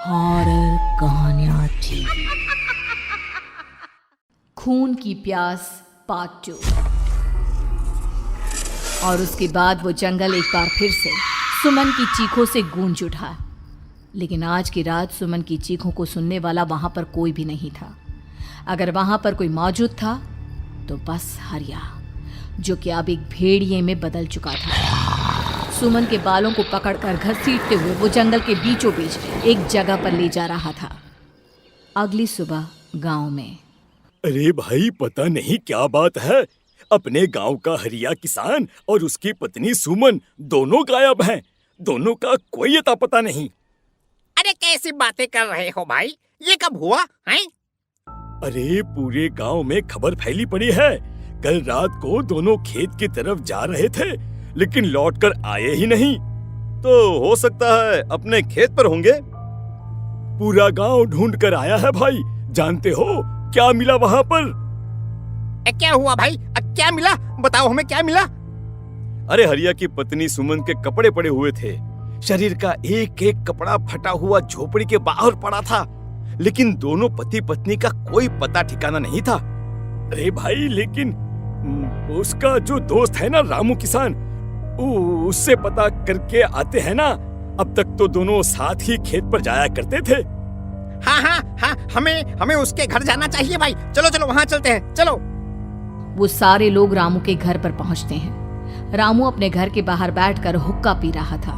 Horror कहानियां TV. खून की प्यास पार्ट 2। और उसके बाद वो जंगल एक बार फिर से सुमन की चीखों से गूंज उठा। लेकिन आज की रात सुमन की चीखों को सुनने वाला वहां पर कोई भी नहीं था। अगर वहां पर कोई मौजूद था तो बस हरिया, जो कि अब एक भेड़िए में बदल चुका था। सुमन के बालों को पकड़कर घसीटते हुए वो जंगल के बीचों बीच एक जगह पर ले जा रहा था। अगली सुबह गांव में। अरे भाई, पता नहीं क्या बात है, अपने गांव का हरिया किसान और उसकी पत्नी सुमन दोनों गायब हैं। दोनों का कोई अता पता नहीं। अरे कैसी बातें कर रहे हो भाई, ये कब हुआ है? अरे पूरे गांव में खबर फैली पड़ी है। कल रात को दोनों खेत की तरफ जा रहे थे, लेकिन लौटकर आए ही नहीं। तो हो सकता है अपने खेत पर होंगे। पूरा गांव ढूंढ कर आया है भाई। जानते हो क्या मिला वहां पर? क्या हुआ भाई? क्या मिला? बताओ हमें, क्या मिला? अरे हरिया की पत्नी सुमन के कपड़े पड़े हुए थे। शरीर का एक एक कपड़ा फटा हुआ झोपड़ी के बाहर पड़ा था, लेकिन दोनों पति पत्नी का कोई पता ठिकाना नहीं था। अरे भाई, लेकिन उसका जो दोस्त है ना रामू किसान, उससे पता करके आते हैं ना। अब तक तो दोनों साथ ही खेत पर जाया करते थे। हाँ, हमें उसके घर जाना चाहिए भाई। चलो वहाँ चलते हैं, चलो। वो सारे लोग रामू के घर पर पहुंचते हैं। रामू अपने घर के बाहर बैठकर हुक्का पी रहा था।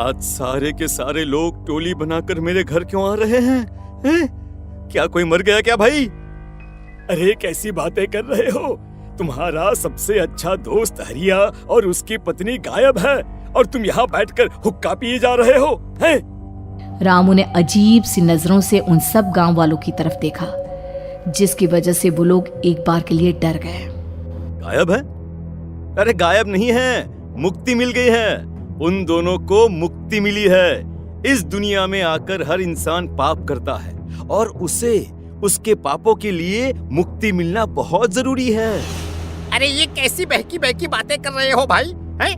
आज सारे के सारे लोग टोली बनाकर मेरे घर क्यों आ रहे हैं? क्या कोई मर गया क्या भाई? अरे कैसी बातें कर रहे हो? तुम्हारा सबसे अच्छा दोस्त हरिया और उसकी पत्नी गायब है, और तुम यहाँ बैठकर हुक्का पिए जा रहे हो हैं? रामू ने अजीब सी नजरों से उन सब गांव वालों की तरफ देखा, जिसकी वजह से वो लोग एक बार के लिए डर गए। गायब है? अरे गायब नहीं है, मुक्ति मिल गई है। उन दोनों को मुक्ति मिली है। इस दुनिया में आकर हर इंसान पाप करता है, और उसे उसके पापों के लिए मुक्ति मिलना बहुत जरूरी है। अरे ये कैसी बहकी बातें कर रहे हो भाई, हैं?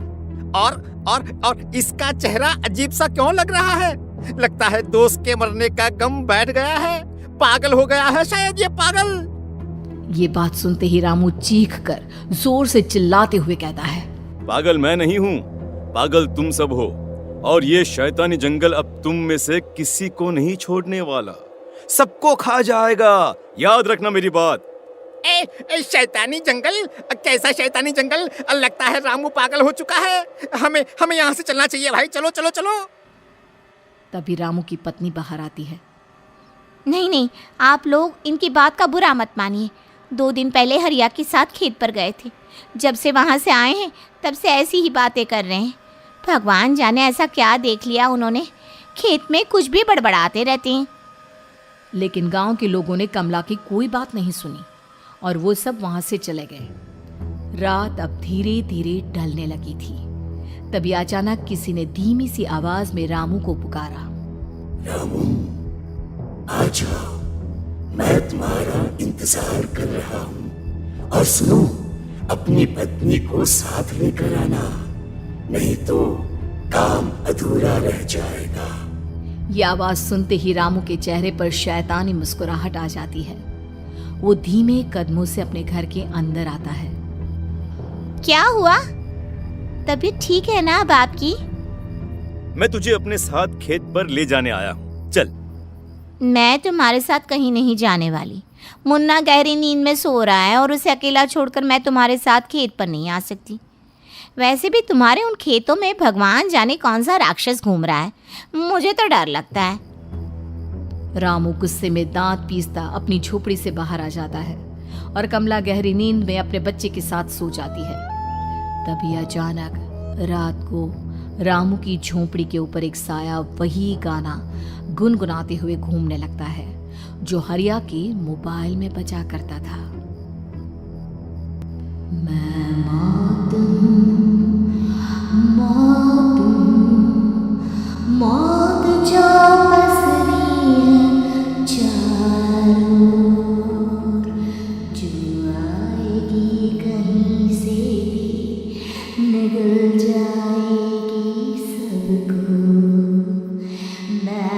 और इसका चेहरा अजीब सा क्यों लग रहा है? लगता है दोस्त के मरने का गम बैठ गया है। पागल हो गया है शायद ये पागल। ये बात सुनते ही रामू चीख कर जोर से चिल्लाते हुए कहता है, पागल मैं नहीं हूँ, पागल तुम सब हो। और ये शैतानी जंगल अब तुम में से किसी को नहीं छोड़ने वाला, सबको खा जाएगा। याद रखना मेरी बात। शैतानी जंगल? कैसा शैतानी जंगल? लगता है रामू पागल हो चुका है। हमें यहाँ से चलना चाहिए भाई। चलो। तभी रामू की पत्नी बाहर आती है। नहीं, आप लोग इनकी बात का बुरा मत मानिए। 2 दिन पहले हरिया के साथ खेत पर गए थे। जब से वहाँ से आए हैं तब से ऐसी ही बातें कर रहे हैं। भगवान जाने ऐसा क्या देख लिया उन्होंने, खेत में कुछ भी बड़बड़ाते रहते हैं। लेकिन गांव के लोगों ने कमला की कोई बात नहीं सुनी, और वो सब वहां से चले गए। रात अब धीरे धीरे ढलने लगी थी। तभी अचानक किसी ने धीमी सी आवाज में रामू को पुकारा। रामू, आ जाओ, मैं तुम्हारा इंतजार कर रहा हूँ। और सुनो, अपनी पत्नी को साथ लेकर आना, नहीं तो काम अधूरा रह जाएगा। ये आवाज सुनते ही रामू के चेहरे पर शैतानी मुस्कुराहट आ जाती है। वो धीमे कदमों से अपने घर के अंदर आता है। क्या हुआ? तबीयत ठीक है ना अब आपकी? मैं तुझे अपने साथ खेत पर ले जाने आया हूँ, चल। मैं तुम्हारे साथ कहीं नहीं जाने वाली। मुन्ना गहरी नींद में सो रहा है, और उसे अकेला छोड़कर मैं तुम्हारे साथ खेत पर नहीं आ सकती। वैसे भी तुम्हारे उन खेतों में भगवान जाने कौन सा राक्षस घूम रहा है, मुझे तो डर लगता है। रामू गुस्से में दांत पीसता अपनी झोपड़ी से बाहर आ जाता है, और कमला गहरी नींद में अपने बच्चे के साथ सो जाती है। तभी अचानक रात को रामू की झोपड़ी के ऊपर एक साया वही गाना गुनगुनाते हुए घूमने लगता है, जो हरिया के मोबाइल में बजा करता था। मैं मौत जो पसरी है चारों ओर, जो आएगी कहीं से भी निगल जाएगी सबको। मैं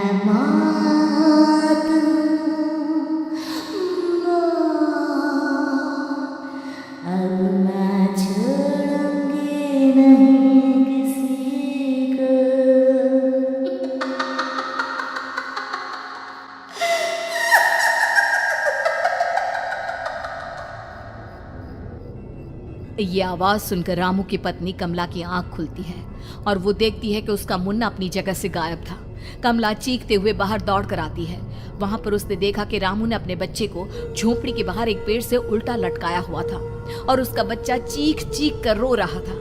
ये आवाज सुनकर रामू की पत्नी कमला की आंख खुलती है और वो देखती है कि उसका मुन्ना अपनी जगह से गायब था। कमला चीखते हुए बाहर दौड़ कर आती है। वहां पर उसने देखा कि रामू ने अपने बच्चे को झोपड़ी के बाहर एक पेड़ से उल्टा लटकाया हुआ था और उसका बच्चा चीख चीख कर रो रहा था।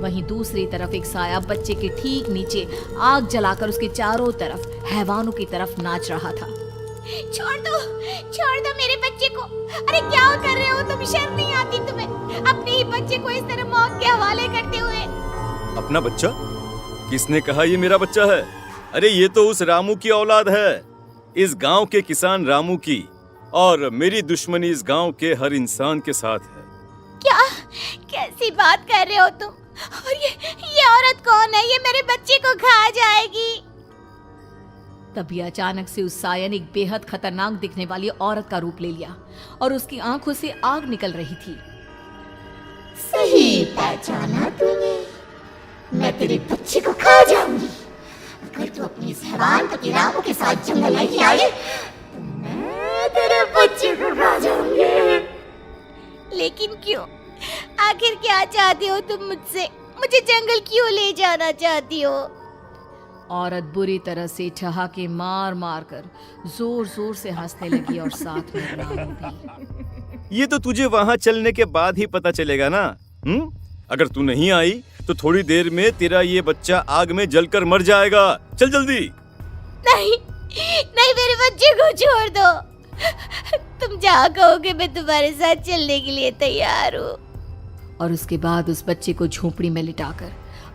वहीं दूसरी तरफ एक साया बच्चे के ठीक नीचे आग जलाकर उसके चारों तरफ हैवानों की तरफ नाच रहा था। छोड़ दो मेरे बच्चे को। अरे क्या कर रहे हो तुम? शर्म नहीं आती तुम्हें? अपने ही बच्चे को इस तरह मौत के हवाले करते हुए। अपना बच्चा? किसने कहा ये मेरा बच्चा है? अरे ये तो उस रामू की औलाद है, इस गांव के किसान रामू की, और मेरी दुश्मनी इस गांव के हर इंसान के साथ है। क्या? कैसी बात कर रहे हो तुम? और ये औरत कौन है? ये मेरे बच्चे को खा जाएगी। तभी अचानक से उस साया ने एक बेहद खतरनाक दिखने वाली औरत का रूप ले लिया और उसकी आंखों से आग निकल रही थी। सही पहचाना तूने। मैं तेरे बच्चे को खा जाऊंगी। अगर तू अपनी इस हैवान पति रामू के साथ जंगल नहीं आए तो मैं तेरे बच्चे को खा जाऊंगी। लेकिन क्यों? आखिर क्या चाहती हो तुम मुझसे? मुझे जंगल क्यों ले जाना चाहती हो? औरत बुरी तरह से ठहाके मार मार कर जोर जोर से हंसने लगी और साथ में रामू भी। ये तो तुझे वहाँ चलने के बाद ही पता चलेगा ना। अगर तू नहीं आई तो थोड़ी देर में तेरा ये बच्चा आग में जलकर मर जाएगा। चल जल्दी। नहीं, मेरे बच्चे को छोड़ दो। तुम जहाँ कहोगे मैं तुम्हारे साथ चलने के लिए तैयार हूँ। और उसके बाद उस बच्चे को झोपड़ी में लिटाकर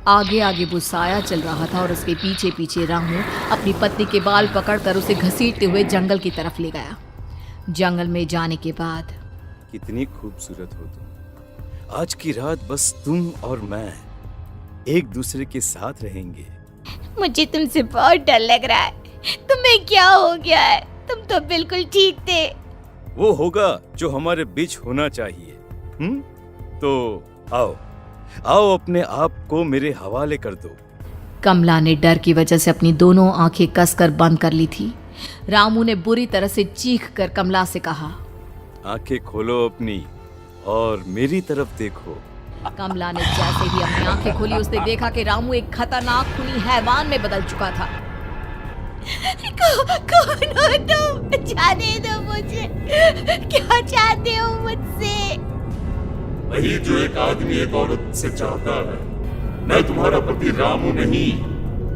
आगे आगे वो साया चल रहा था और उसके पीछे पीछे रामू अपनी पत्नी के बाल पकड़कर उसे घसीटते हुए जंगल की तरफ ले गया। जंगल में जाने के बाद, कितनी खूबसूरत हो तुम। आज की रात बस तुम और मैं एक दूसरे के साथ रहेंगे। मुझे तुमसे बहुत डर लग रहा है। तुम्हें क्या हो गया है? तुम तो बिल्कुल ठीक थे। वो होगा जो हमारे बीच होना चाहिए। तो आओ अपने आप को मेरे हवाले कर दो। कमला ने डर की वजह से अपनी दोनों आंखें कसकर बंद कर ली थी। रामू ने बुरी तरह से चीख कर कमला से कहा, आंखें खोलो अपनी और मेरी तरफ देखो। कमला ने जैसे ही अपनी आंखें खोली उसने देखा कि रामू एक खतरनाक खूनी हैवान में बदल चुका था। कौन हो तुम? जाने दो मुझे। क्या चाहते हो मुझसे? वही जो एक आदमी एक औरत से चाहता है। मैं तुम्हारा पति रामू नहीं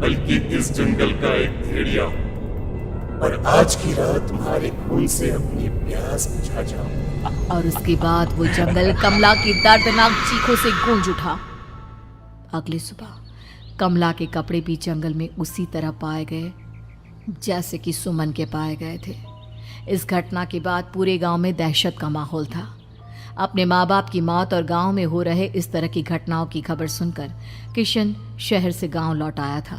बल्कि इस जंगल का एक भेड़िया हूँ और आज की रात तुम्हारे खून से अपनी प्यास बुझा जाऊं। और उसके बाद वो जंगल कमला की दर्दनाक चीखों से गूंज उठा। अगली सुबह कमला के कपड़े भी जंगल में उसी तरह पाए गए जैसे कि सुमन के पाए गए थे। इस घटना के बाद पूरे गांव में दहशत का माहौल था। अपने माँ बाप की मौत और गांव में हो रहे इस तरह की घटनाओं की खबर सुनकर किशन शहर से गांव लौट आया था।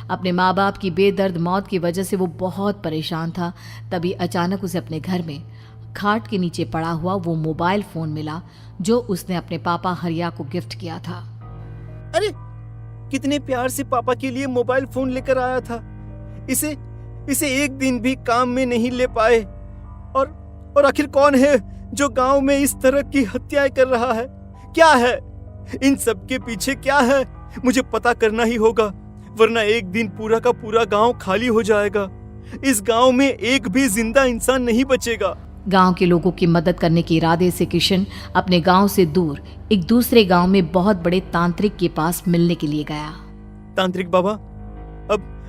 अपने माँ बाप की बेदर्द मौत की वजह से वो बहुत परेशान था। तभी अचानक उसे अपने घर में खाट के नीचे पड़ा हुआ वो मोबाइल फोन मिला जो उसने अपने पापा हरिया को गिफ्ट किया था। अरे कितने प्यार से पापा के लिए मोबाइल फोन लेकर आया था। इसे एक दिन भी काम में नहीं ले पाए। और आखिर कौन है जो गांव में इस तरह की हत्याएं कर रहा है? क्या है इन सब के पीछे? क्या है? मुझे पता करना ही होगा, वरना एक दिन पूरा का पूरा गांव खाली हो जाएगा। इस गांव में एक भी जिंदा इंसान नहीं बचेगा। गांव के लोगों की मदद करने के इरादे से किशन अपने गांव से दूर एक दूसरे गांव में बहुत बड़े तांत्रिक के पास मिलने के लिए गया। तांत्रिक बाबा,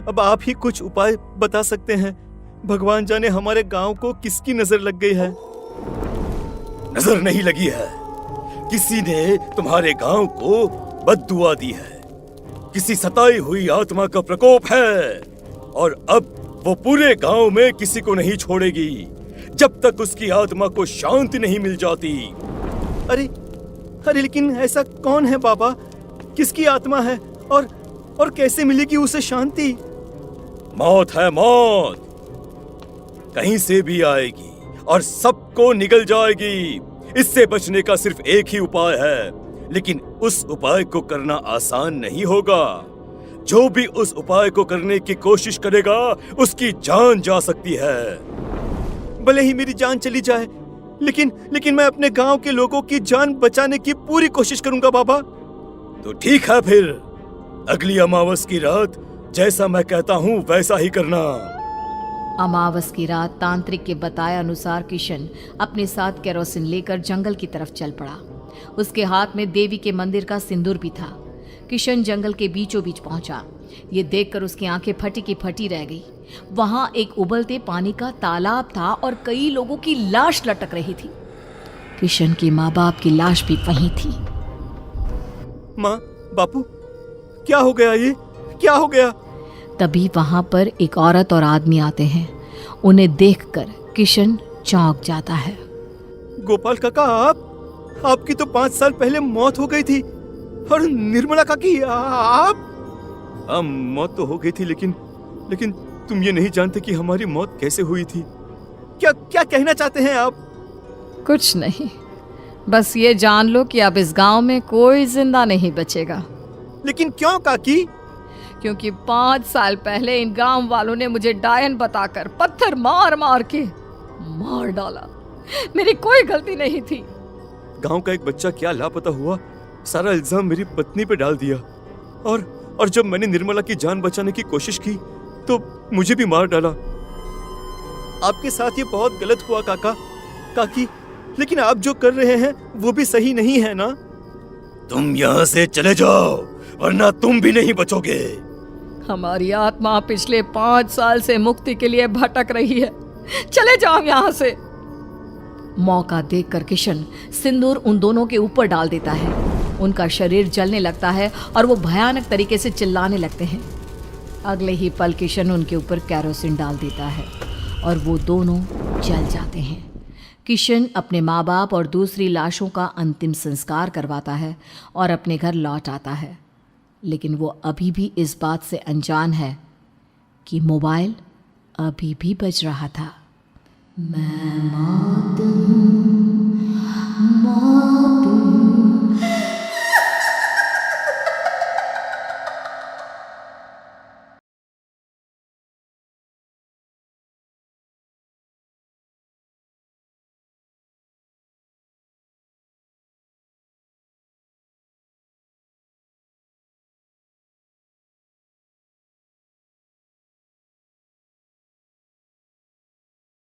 अब आप ही कुछ उपाय बता सकते हैं। भगवान जाने हमारे गांव को किसकी नजर लग गई है। नजर नहीं लगी है, किसी ने तुम्हारे गांव को बद्दुआ दी है। किसी सताई हुई आत्मा का प्रकोप है और अब वो पूरे गांव में किसी को नहीं छोड़ेगी जब तक उसकी आत्मा को शांति नहीं मिल जाती। अरे लेकिन ऐसा कौन है बाबा? किसकी आत्मा है और कैसे मिलेगी उसे शांति? मौत है मौत, कहीं से भी आएगी और सबको निगल जाएगी। इससे बचने का सिर्फ एक ही उपाय है, लेकिन उस उपाय को करना आसान नहीं होगा। जो भी उस उपाय को करने की कोशिश करेगा उसकी जान जा सकती है। भले ही मेरी जान चली जाए, लेकिन मैं अपने गांव के लोगों की जान बचाने की पूरी कोशिश करूंगा बाबा। तो ठीक है, फिर अगली अमावस की रात जैसा मैं कहता हूँ वैसा ही करना। अमावस की रात तांत्रिक के बताए अनुसार किशन अपने साथ केरोसिन लेकर जंगल की तरफ चल पड़ा। उसके हाथ में देवी के मंदिर का सिंदूर भी था। किशन जंगल के बीचों बीच पहुंचा। ये देखकर उसकी आंखें फटी की फटी रह गई। वहां एक उबलते पानी का तालाब था और कई लोगों की लाश लटक रही थी। किशन के माँ बाप की लाश भी वहीं थी। माँ, बापू, क्या हो गया? ये क्या हो गया? तभी वहां पर एक औरत और आदमी आते हैं। उन्हें देखकर किशन चौंक जाता है। गोपाल काका, आपकी तो 5 साल पहले मौत हो गई थी। और निर्मला काकी, आप? मौत तो हो गई थी, लेकिन तुम ये नहीं जानते कि हमारी मौत कैसे हुई थी। क्या कहना चाहते हैं आप? कुछ नहीं, बस ये जान लो कि अब इस गांव में कोई जिंदा नहीं बचेगा। लेकिन क्यों काकी? क्योंकि 5 साल पहले इन गांव वालों ने मुझे डायन बताकर पत्थर मार मार के मार डाला। मेरी कोई गलती नहीं थी। गांव का एक बच्चा क्या लापता हुआ, सारा इल्जाम मेरी पत्नी पे डाल दिया। और जब मैंने निर्मला की जान बचाने की कोशिश की तो मुझे भी मार डाला। आपके साथ ये बहुत गलत हुआ काकी, लेकिन आप जो कर रहे हैं वो भी सही नहीं है ना? तुम यहाँ से चले जाओ वरना तुम भी नहीं बचोगे। हमारी आत्मा पिछले 5 साल से मुक्ति के लिए भटक रही है। चले जाओ यहाँ से। मौका देखकर किशन सिंदूर उन दोनों के ऊपर डाल देता है। उनका शरीर जलने लगता है और वो भयानक तरीके से चिल्लाने लगते हैं। अगले ही पल किशन उनके ऊपर केरोसिन डाल देता है और वो दोनों जल जाते हैं। किशन अपने माँ बाप और दूसरी लाशों का अंतिम संस्कार करवाता है और अपने घर लौट आता है। लेकिन वो अभी भी इस बात से अनजान है कि मोबाइल अभी भी बज रहा था। मैं मौत हूँ।